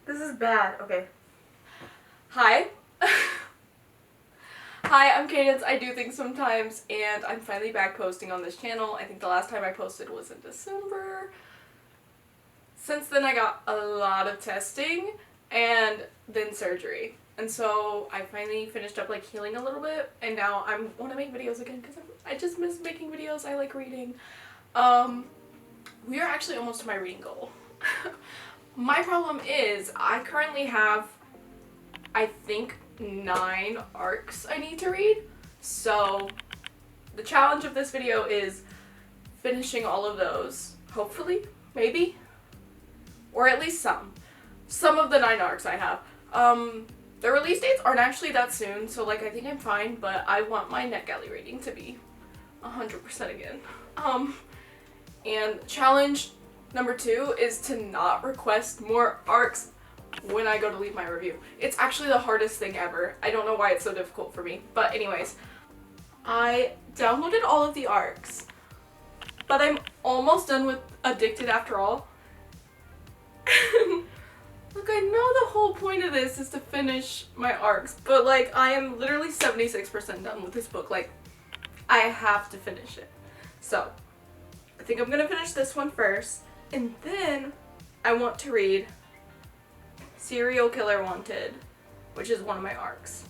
This is bad. Okay. Hi. Hi, I'm Cadence. I do things sometimes, and I'm finally back posting on this channel. I think the last time I posted was in December. Since then I got a lot of testing and then surgery. And so I finally finished up like healing a little bit, and now I want to make videos again because I just miss making videos. I like reading. We are actually almost to my reading goal. My problem is I currently have, I think, 9 arcs I need to read. So the challenge of this video is finishing all of those, hopefully, maybe, or at least some of the 9 arcs I have. The release dates aren't actually that soon, so like I think I'm fine, but I want my NetGalley rating to be 100% again. And challenge number 2 is to not request more arcs when I go to leave my review. It's actually the hardest thing ever. I don't know why it's so difficult for me. But anyways, I downloaded all of the arcs, but I'm almost done with Addicted after all. Look, I know the whole point of this is to finish my arcs, but like I am literally 76% done with this book. Like, I have to finish it. So I think I'm gonna finish this one first, and then I want to read Serial Killer Wanted, which is one of my arcs,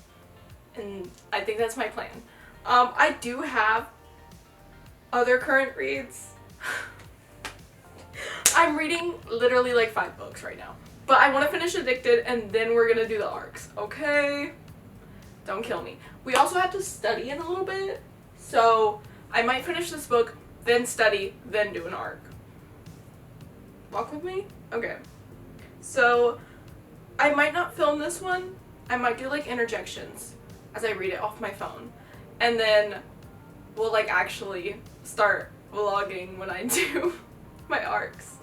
and I think that's my plan. I do have other current reads. I'm reading literally like 5 books right now, but I want to finish Addicted and then we're gonna do the arcs, okay? Don't kill me. We also have to study in a little bit, so I might finish this book, then study, then do an arc. Walk with me? Okay. So I might not film this one. I might do like interjections as I read it off my phone. And then we'll like actually start vlogging when I do my arcs.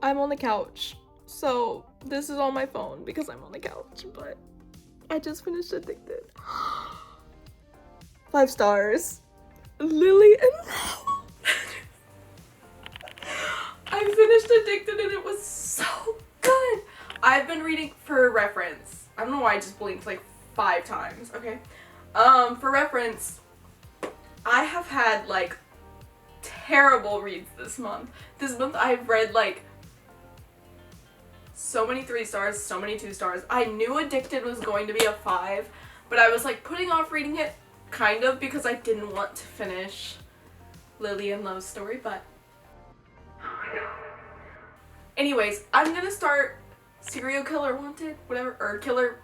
I'm on the couch, so this is on my phone because I'm on the couch, but I just finished Addicted. 5 stars. Lily and Lowell. I finished Addicted and it was so good. I've been reading, for reference, I don't know why I just blinked like 5 times, okay? For reference, I have had like terrible reads this month. This month I've read like so many 3 stars, so many 2 stars. I knew Addicted was going to be a 5, but I was like putting off reading it kind of because I didn't want to finish Lily and Love's story, but anyways, I'm gonna start Serial Killer Wanted, whatever, or Killer,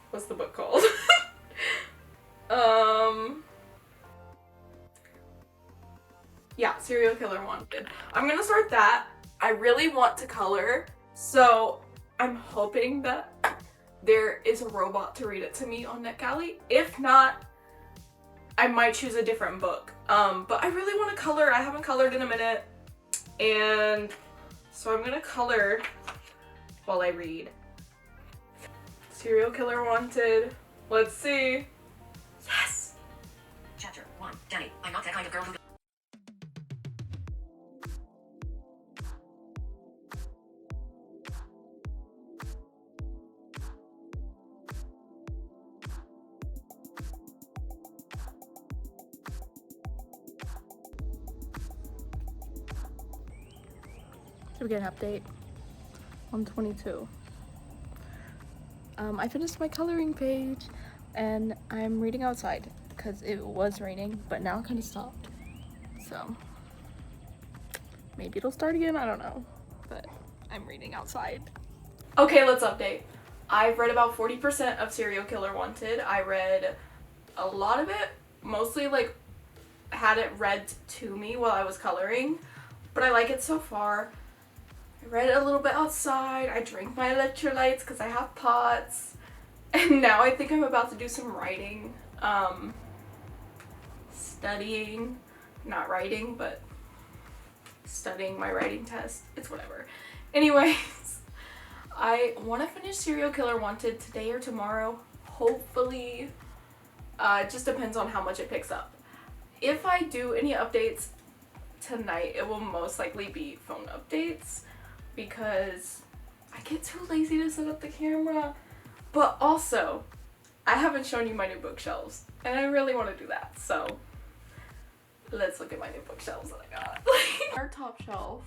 what's the book called? Yeah, Serial Killer Wanted. I'm gonna start that. I really want to color, so I'm hoping that there is a robot to read it to me on NetGalley. If not, I might choose a different book. But I really want to color. I haven't colored in a minute, and so I'm gonna color while I read. Serial Killer Wanted. Let's see. Yes! Chapter 1. Danny, I'm not that kind of girl who... Should we get an update on 22? I finished my coloring page and I'm reading outside because it was raining, but now it kind of stopped. So maybe it'll start again, I don't know, but I'm reading outside. Okay, let's update. I've read about 40% of Serial Killer Wanted. I read a lot of it, mostly like had it read to me while I was coloring, but I like it so far. I read it a little bit outside, I drank my electrolytes because I have POTS, and now I think I'm about to do some writing, studying, not writing, but studying my writing test, it's whatever. Anyways, I want to finish Serial Killer Wanted today or tomorrow, hopefully. It just depends on how much it picks up. If I do any updates tonight, it will most likely be phone updates. because I get too lazy to set up the camera. But also, I haven't shown you my new bookshelves, and I really want to do that. So let's look at my new bookshelves that I got. Our top shelf,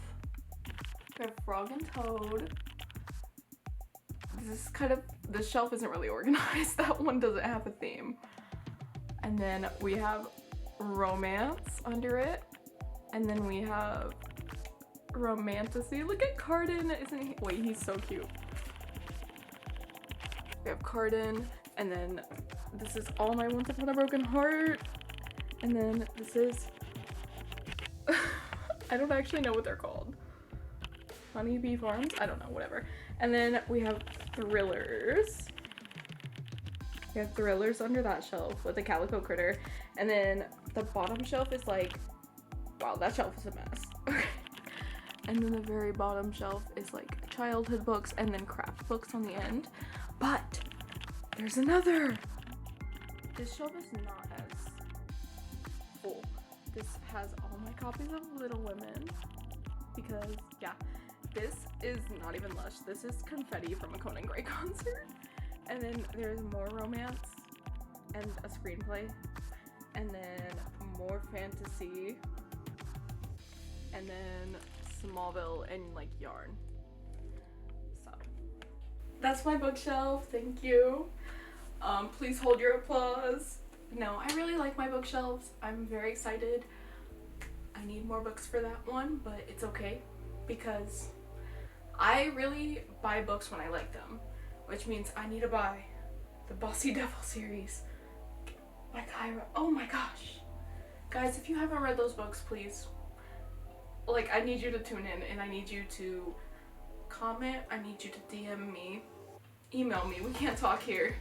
we have Frog and Toad. This shelf isn't really organized. That one doesn't have a theme. And then we have romance under it. And then we have romantasy. Look at Carden, isn't he? Wait, he's so cute. We have Carden, and then this is All My Once Upon a Broken Heart. And then this is, I don't actually know what they're called. Honeybee Farms? I don't know, whatever. And then we have thrillers. We have thrillers under that shelf with a calico critter. And then the bottom shelf is like, wow, that shelf is a mess. And then the very bottom shelf is like childhood books and then craft books on the end. But there's another. This shelf is not as full. This has all my copies of Little Women because, yeah, this is not even Lush. This is confetti from a Conan Gray concert. And then there's more romance and a screenplay. And then more fantasy. And then Smallville and like yarn. So that's my bookshelf. Thank you. Please hold your applause. No, I really like my bookshelves. I'm very excited. I need more books for that one, but it's okay because I really buy books when I like them, which means I need to buy the Bossy Devil series by Kyra. Oh my gosh. Guys, if you haven't read those books, please, like, I need you to tune in and I need you to comment. I need you to DM me, email me. We can't talk here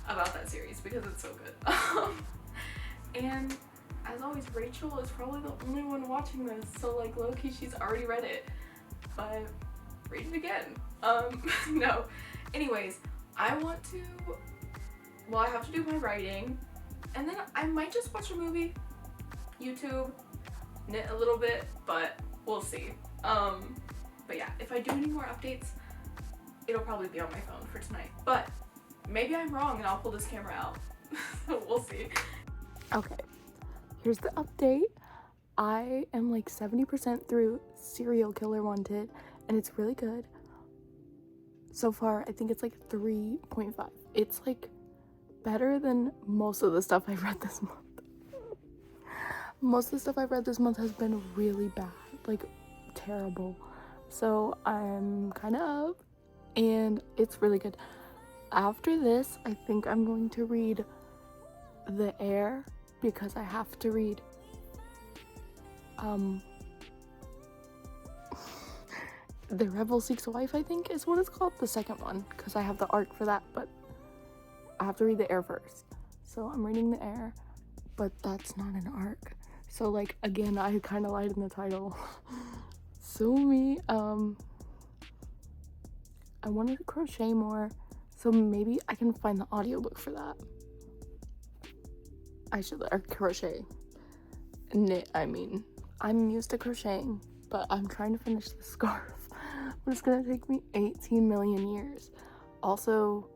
about that series because it's so good. And as always, Rachel is probably the only one watching this, so like low-key she's already read it, but read it again. No. Anyways, I want to, well, I have to do my writing, and then I might just watch a movie, YouTube, knit a little bit, but we'll see. But yeah, if I do any more updates, it'll probably be on my phone for tonight, but maybe I'm wrong and I'll pull this camera out. So we'll see. Okay, here's the update. I am like 70% through Serial Killer Wanted, and it's really good. So far, I think it's like 3.5. It's like better than most of the stuff I've read this month. Most of the stuff I've read this month has been really bad, like terrible. So I'm kind of up, and it's really good. After this, I think I'm going to read The Heir because I have to read The Rebel Seeks a Wife, I think is what it's called, the second one, because I have the arc for that, but I have to read The Heir first. So I'm reading The Heir, but that's not an arc. So like, again, I kind of lied in the title. Sue me. I wanted to crochet more, so maybe I can find the audiobook for that. I should, or crochet. Knit, I mean. I'm used to crocheting, but I'm trying to finish the scarf. But it's gonna take me 18 million years. Also,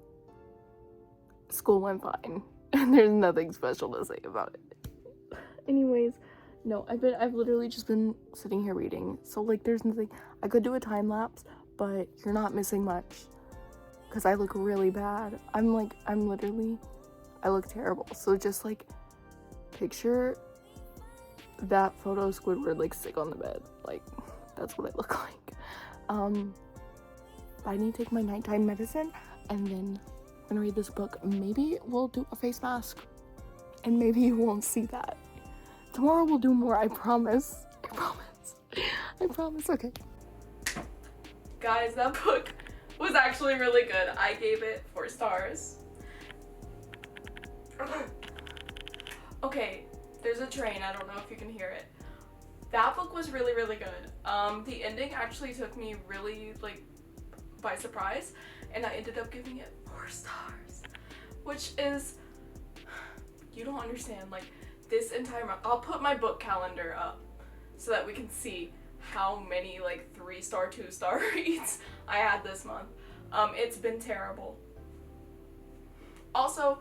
school went fine, and there's nothing special to say about it. Anyways, no, I've literally just been sitting here reading. So like, there's nothing. I could do a time lapse, but you're not missing much, because I look really bad. I look terrible. So just like, picture that photo of Squidward like sick on the bed. Like, that's what I look like. I need to take my nighttime medicine, and then I'm gonna read this book. Maybe we'll do a face mask, and maybe you won't see that. Tomorrow we'll do more, I promise. I promise, okay. Guys, that book was actually really good. I gave it 4 stars. Okay, there's a train. I don't know if you can hear it. That book was really, really good. The ending actually took me really, like, by surprise, and I ended up giving it 4 stars, which is, you don't understand, like, this entire month. I'll put my book calendar up so that we can see how many like 3-star, 2-star reads I had this month. It's been terrible. Also,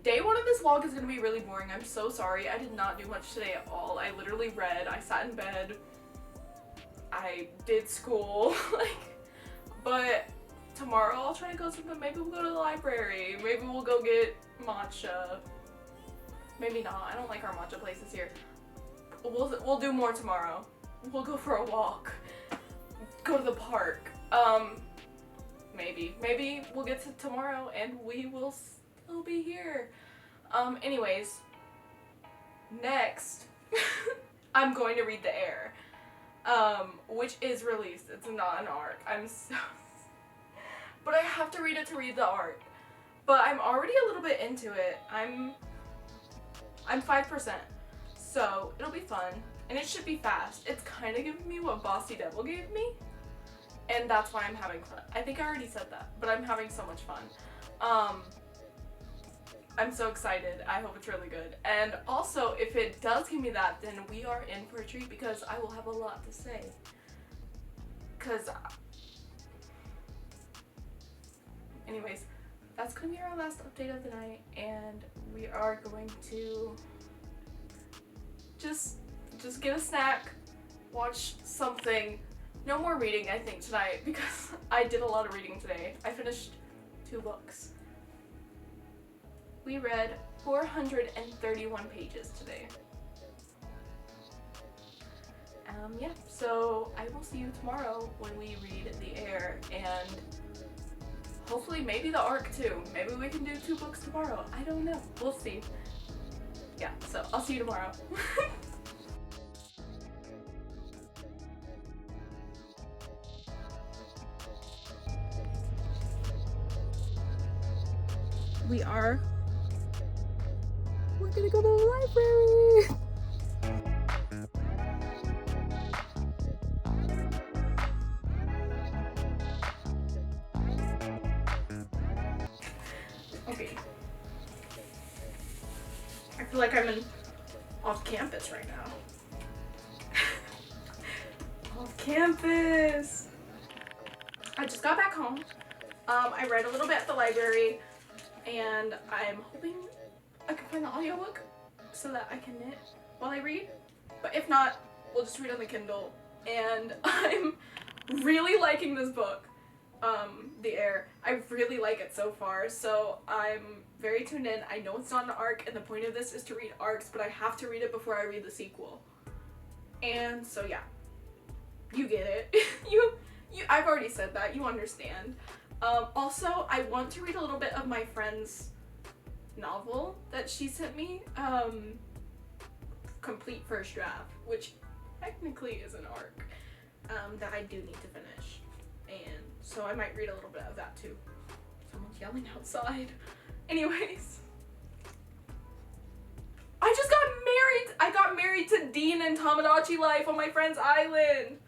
day 1 of this vlog is gonna be really boring. I'm so sorry. I did not do much today at all. I literally read, I sat in bed, I did school, but tomorrow I'll try to go something. Maybe we'll go to the library. Maybe we'll go get matcha. Maybe not. I don't like our matcha places here. We'll do more tomorrow. We'll go for a walk. Go to the park. Maybe we'll get to tomorrow and we will still be here. Anyways, next, I'm going to read The Air, which is released. It's not an arc. I'm so, but I have to read it to read the arc. But I'm already a little bit into it. I'm 5%, so it'll be fun, and it should be fast. It's kind of giving me what Bossy Devil gave me, and that's why I'm having fun. I think I already said that, but I'm having so much fun. I'm so excited. I hope it's really good. And also, if it does give me that, then we are in for a treat because I will have a lot to say. Anyways, that's gonna be our last update of the night, and we are going to just get a snack, watch something. No more reading, I think, tonight, because I did a lot of reading today. I finished 2 books. We read 431 pages today. Yeah, so I will see you tomorrow when we read The Air, and hopefully maybe the arc too. Maybe we can do 2 books tomorrow. I don't know. We'll see. Yeah, so I'll see you tomorrow. We're gonna go to the library. Okay. I feel like I'm off campus right now. Off campus. I just got back home. I read a little bit at the library, and I'm hoping I can find the audiobook so that I can knit while I read. But if not, we'll just read on the Kindle. And I'm really liking this book, The Air. I really like it so far, so I'm very tuned in. I know it's not an arc, and the point of this is to read arcs, but I have to read it before I read the sequel. And so yeah, you get it. I've already said that, you understand. Also, I want to read a little bit of my friend's novel that she sent me, complete first draft, which technically is an arc, that I do need to finish, and so I might read a little bit of that too. Someone's yelling outside. Anyways, I just got married. I got married to Dean in Tamagotchi Life on my friend's island.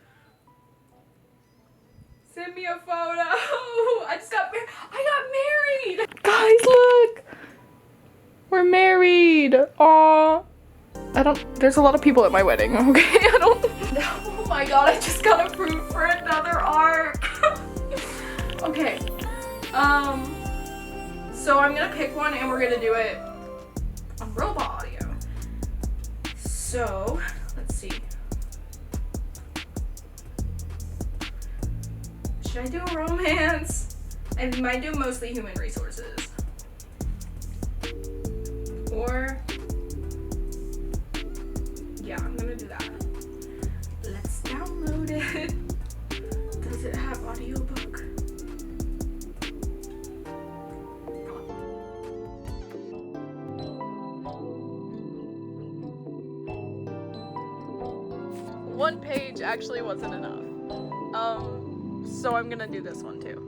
Send me a photo. I got married. Guys, look. We're married. Aww. There's a lot of people at my wedding, okay? Oh my god, I just got approved for another arc. Okay. So I'm gonna pick one and we're gonna do it on robot audio. So, let's see. Should I do a romance? I might do mostly human resources. Or, yeah, I'm gonna do that. Let's download it. Does it have audiobook? One page actually wasn't enough. So I'm gonna do this one too.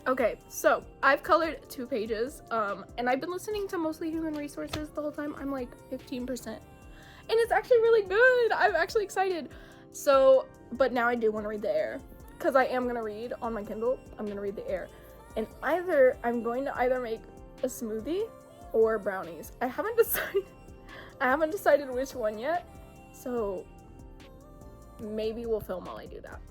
Okay, so I've colored 2 pages, and I've been listening to mostly human resources the whole time. I'm like 15%, and it's actually really good. I'm actually excited. So, but now I do want to read The Air, because I am gonna read on my Kindle. I'm gonna read The Air, and I'm going to either make a smoothie or brownies. I haven't decided which one yet. So maybe we'll film while I do that.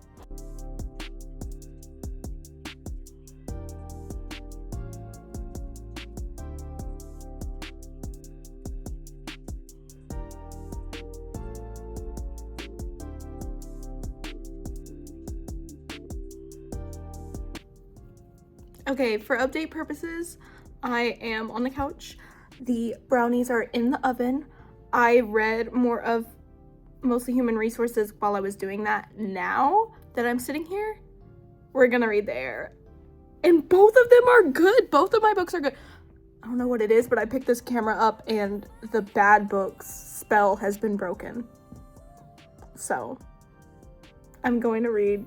Okay, for update purposes, I am on the couch. The brownies are in the oven. I read more of Mostly Human Resources while I was doing that. Now that I'm sitting here, we're gonna read The Heir. And both of them are good. Both of my books are good. I don't know what it is, but I picked this camera up and the bad books spell has been broken. So I'm going to read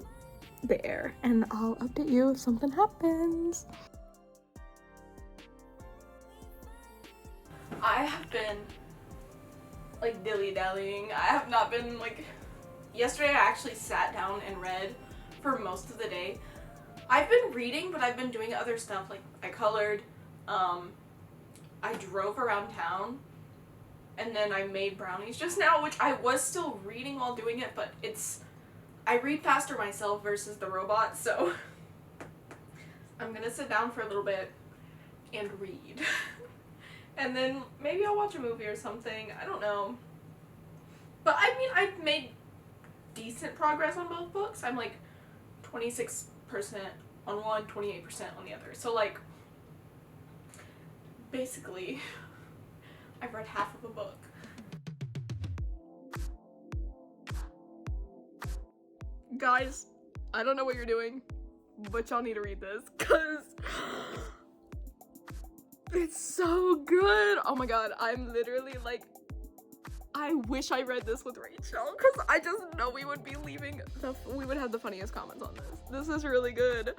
The Heir and I'll update you if something happens. I have been like dilly-dallying. I have not been like, yesterday I actually sat down and read for most of the day. I've been reading, but I've been doing other stuff, like I colored, I drove around town, and then I made brownies just now, which I was still reading while doing it, but I read faster myself versus the robot, so I'm gonna sit down for a little bit and read. And then maybe I'll watch a movie or something, I don't know. But I mean, I've made decent progress on both books. I'm like 26% on one, 28% on the other. So like, basically, I've read half of a book. Guys, I don't know what you're doing, but y'all need to read this, cause it's so good. Oh my god, I'm literally like, I wish I read this with Rachel, cause I just know we would be we would have the funniest comments on this. This is really good.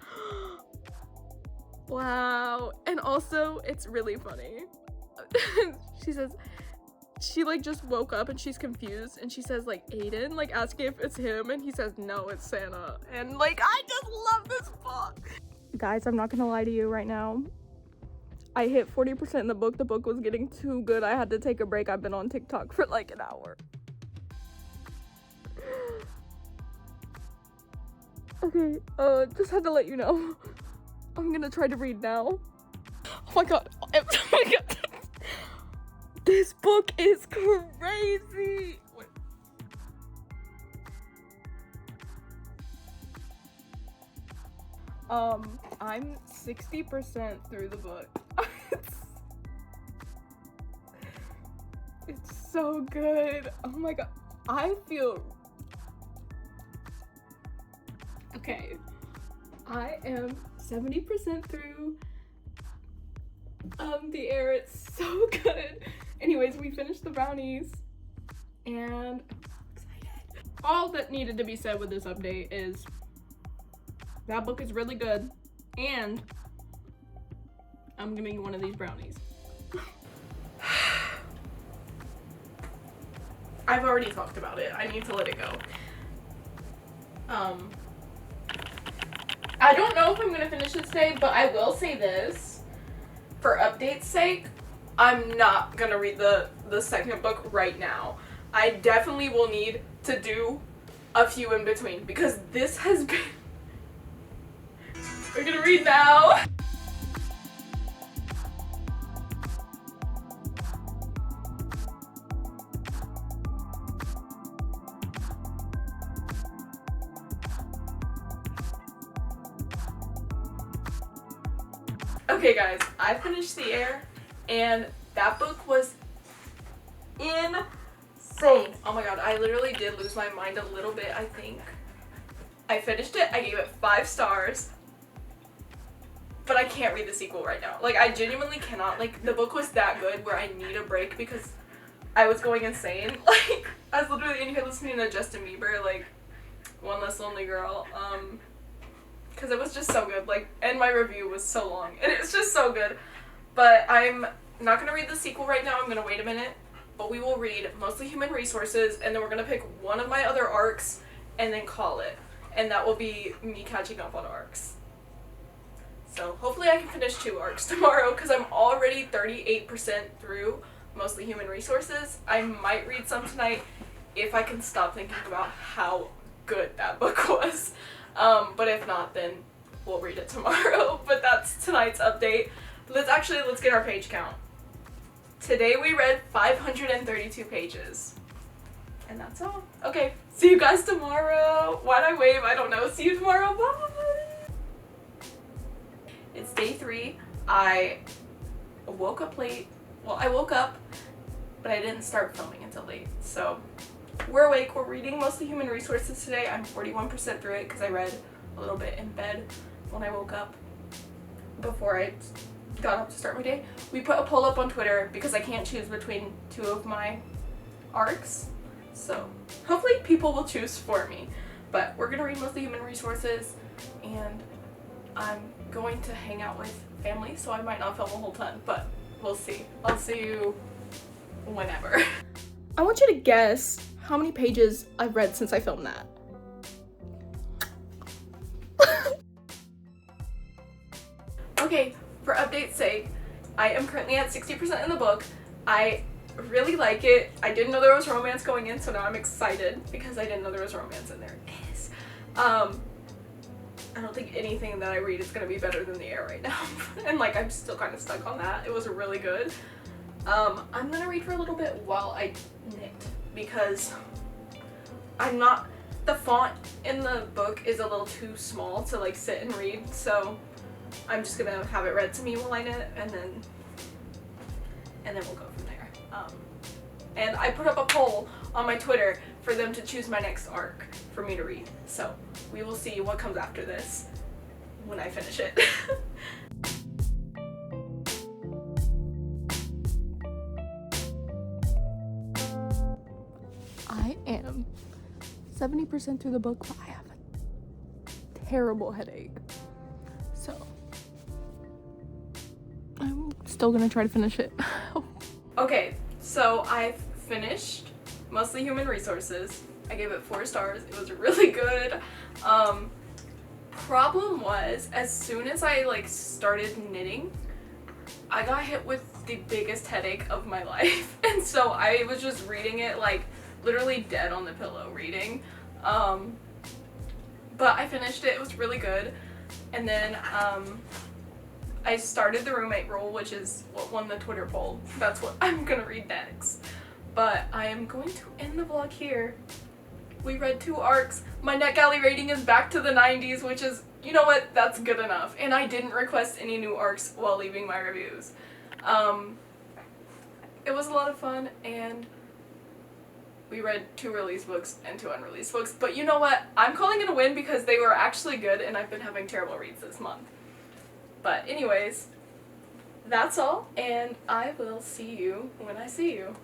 Wow. And also, it's really funny. She says, she like just woke up and she's confused and she says like Aiden, like asking if it's him, and he says no, it's Santa. And like, I just love this book. Guys, I'm not gonna lie to you right now. I hit 40% in the book. The book was getting too good. I had to take a break. I've been on TikTok for like an hour. Okay, just had to let you know. I'm gonna try to read now. Oh my god. Oh my god. This book is crazy. Wait. I'm 60% through the book. It's so good. Oh my god. I feel... Okay. I am 70% through The Heir. It's so good. Anyways, we finished the brownies and I'm excited. All that needed to be said with this update is that book is really good and I'm giving you one of these brownies. I've already talked about it. I need to let it go. I don't know if I'm gonna finish it today, but I will say this. For update's sake, I'm not gonna read the second book right now. I definitely will need to do a few in between because this has been... We're gonna read now. Okay guys, I finished The Heir and that book was insane. Oh my god, I literally did lose my mind a little bit, I think. I finished it, I gave it 5 stars, but I can't read the sequel right now. Like, I genuinely cannot. Like, the book was that good where I need a break because I was going insane. Like, I was literally in here listening to Justin Bieber, like, One Less Lonely Girl, because it was just so good, like, and my review was so long, and it's just so good. But I'm not going to read the sequel right now, I'm going to wait a minute, but we will read Mostly Human Resources, and then we're going to pick one of my other arcs, and then call it. And that will be me catching up on arcs. So hopefully I can finish 2 arcs tomorrow, because I'm already 38% through Mostly Human Resources. I might read some tonight, if I can stop thinking about how good that book was. But if not, then we'll read it tomorrow. But that's tonight's update. Let's get our page count. Today we read 532 pages. And that's all. Okay, see you guys tomorrow. Why'd I wave? I don't know. See you tomorrow. Bye. It's day 3. I woke up late. Well, I woke up, but I didn't start filming until late. So we're awake. We're reading mostly human resources today. I'm 41% through it because I read a little bit in bed when I woke up before I got up to start my day. We put a poll up on Twitter because I can't choose between 2 of my arcs. So hopefully people will choose for me. But we're going to read mostly human resources, and I'm going to hang out with family, so I might not film a whole ton, but we'll see. I'll see you whenever. I want you to guess how many pages I've read since I filmed that. Okay, for update's sake, I am currently at 60% in the book. I really like it. I didn't know there was romance going in, so now I'm excited because I didn't know there was romance and there is. I don't think anything that I read is gonna be better than The Air right now. And like, I'm still kind of stuck on that. It was really good. I'm gonna read for a little bit while I knit because the font in the book is a little too small to like sit and read, so I'm just gonna have it read to me while I knit, and then we'll go from there. And I put up a poll on my Twitter for them to choose my next arc for me to read. So we will see what comes after this when I finish it. I am 70% through the book, but I have a terrible headache. So I'm still gonna try to finish it. Okay, so I've finished mostly human resources. I gave it 4 stars. It was really good. Problem was, as soon as I like started knitting, I got hit with the biggest headache of my life. And so I was just reading it like literally dead on the pillow reading. But I finished it. It was really good. And then I started the roommate rule, which is what won the Twitter poll. That's what I'm gonna read next. But I am going to end the vlog here. We read 2 arcs. My NetGalley rating is back to the 90s, which is, you know what, that's good enough. And I didn't request any new arcs while leaving my reviews. It was a lot of fun, and we read 2 released books and 2 unreleased books. But you know what, I'm calling it a win because they were actually good, and I've been having terrible reads this month. But anyways, that's all, and I will see you when I see you.